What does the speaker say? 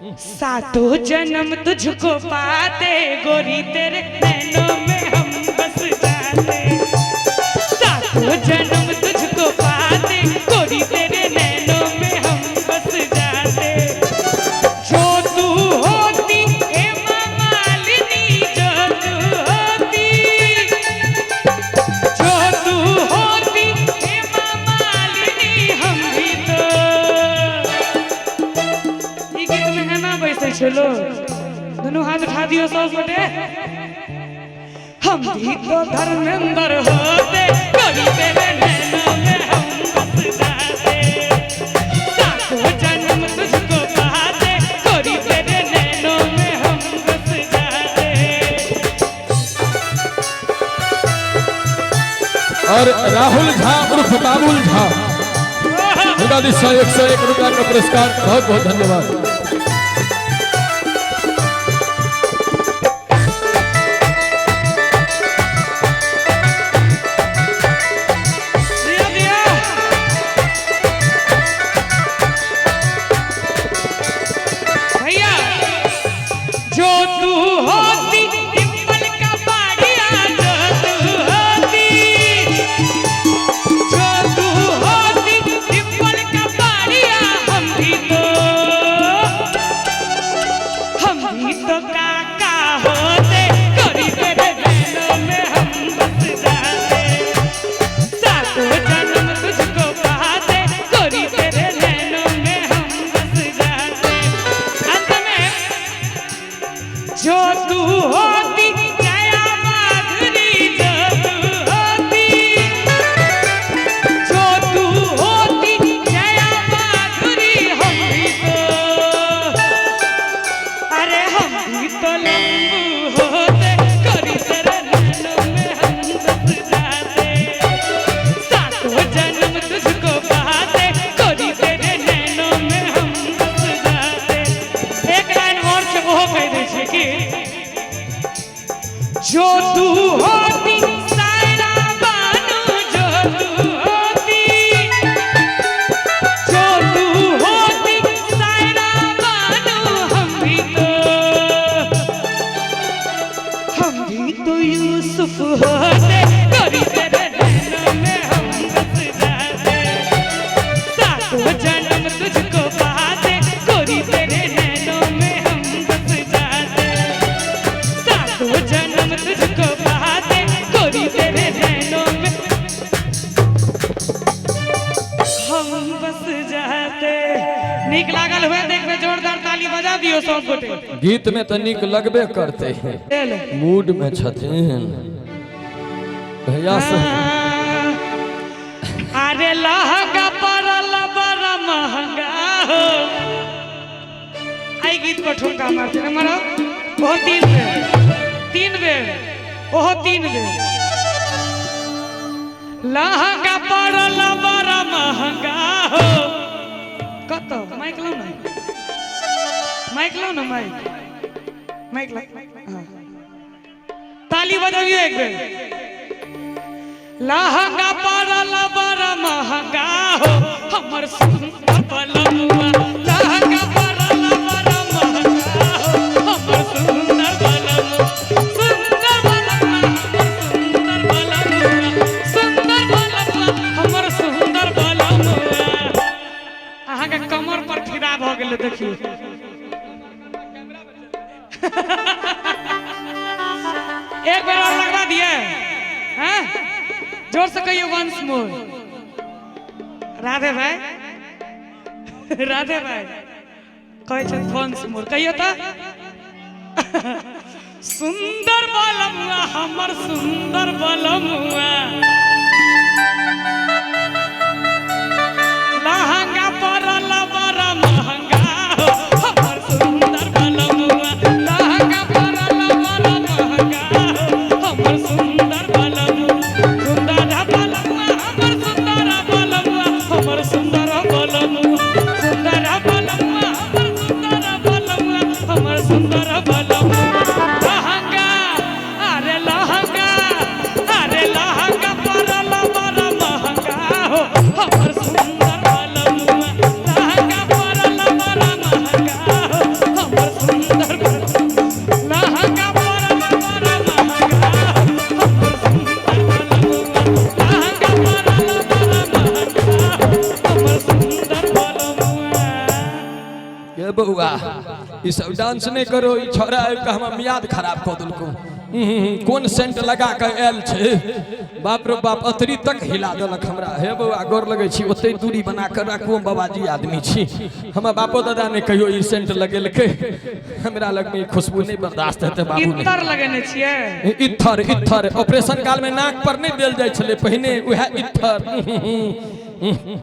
सातों जन्म तुझको पाते गोरी तेरे नैनों में हम बस जाते। सातों जन्म तुझको पाते गोरी तेरे नैनों में हम बस जाते। जो तू होती हेमा मालिनी, जो तू होती हेमा मालिनी, हम भी तो ये गीत में है ना वैसे चलो दोनों हाथ उठा दियो सब बटे। हम भी तो धर्मेंद्र होते गोरी तेरे नैनों में हम बस जाते। सातों जन्म तुझको पाते गोरी तेरे नैनों में हम बस जाते। और राहुल झा उर्फ बाबुल झा से 101 रुपया का पुरस्कार, बहुत बहुत धन्यवाद। भैया जो तू होती डिंपल का बाड़िया, जो तू होती डिंपल का बाड़िया, हम भी तो काका होते गोरी तेरे नैनों में हम बस जाते। सातों जन्म तुझको पाते गोरी तेरे नैनों में हम बस जाते। अंत में जो तू होती जया माधुरी, जो तू होती जया माधुरी, हम भी तो अरे हम भी तो लंबू होते गोरी तेरे नैनों में हम बस जाते। सातों जन्म तुझको पाते गोरी तेरे नैनों में हम बस जाते। एक लाइन और से वो कह दे छे कि जो तू होती सायरा बानू, जो तू होती सायरा बानू, हम भी तो यूसुफ होते गोरी तेरे नैनों में हम बस जाते। सातों जन्म तुझको पाते गोरी तेरे नैनों में हम बस जाते। सातों जन्म तुझको पाते गोरी तेरे नैनों में हम बस जाते। नीक लागल हुए देखबे, जोरदार ताली बजा दियो सब गोटे। गीत में तो निक लगबे करते हैं, मूड में छथिन भैया से। अरे लहंगा पड़ल बड़ा महंगा हो। आई गीत पर ठुमका मारते ना मारो, ओहो तीन बेर ओहो तीन बेर। लहंगा पड़ल बड़ा महंगा हो। कत माइक लो ना, माइक लो ना, माइक लो। हाँ ताली बजाइए एक बेर। लहंगा पड़ल बड़ा महंगा हो हमर सुंदर बलमुआ। लहंगा पड़ल बड़ा महंगा हो हमर सुंदर बलमुआ। सुंदर बलमुआ, सुंदर बलमुआ, हमर सुंदर बलमुआ। अहाँ के कमर पर फिरा भ गेल देखियो। एक बार और लगवा दिए हैं, जोर से कहिए वंस मोर। राधे भाई कहे छे वंस मोर कहियो तो। सुंदर बलमुआ हमर सुंदर बलमुआ। लहंगा पड़ल बड़ा महंगा हो हमर सुंदर बलमुआ। लहंगा पड़ल बड़ा महंगा हो हमर सुंदर बलमुआ। सुंदर बलमुआ हमर सुंदर बलमुआ, हमर सुंदर बलमुआ। सुंदर बलमुआ हमर सुंदर बलमुआ, हमर सुंदर बलमुआ। लहंगा अरे लहंगा पड़ल बड़ा महंगा हो हमर सुंदर बलमुआ। लहंगा पड़ल बड़ा महंगा हो हे बउआ ई सब डांस नहीं करो, ई छोरा आबि के हमर मियाद खराब कऽ देलको। कौन सेंट लगा के आयल छे, बाप रे बाप अतरी तक हिला देलक हमरा। हे बउआ गोर लगे छी, ओते दूरी बना के राखू, बाबाजी आदमी छी। हमर बापो दादा ने कहियो ई सेंट लगेलकै, हमरा लग में खुशबू नहीं बर्दाश्त हेतै बाबू ने। इत्तर लगेने छियै, इत्थर ऑपरेशन काल में नाक पर नहीं देल जाय छले, पहिने उहे इत्थर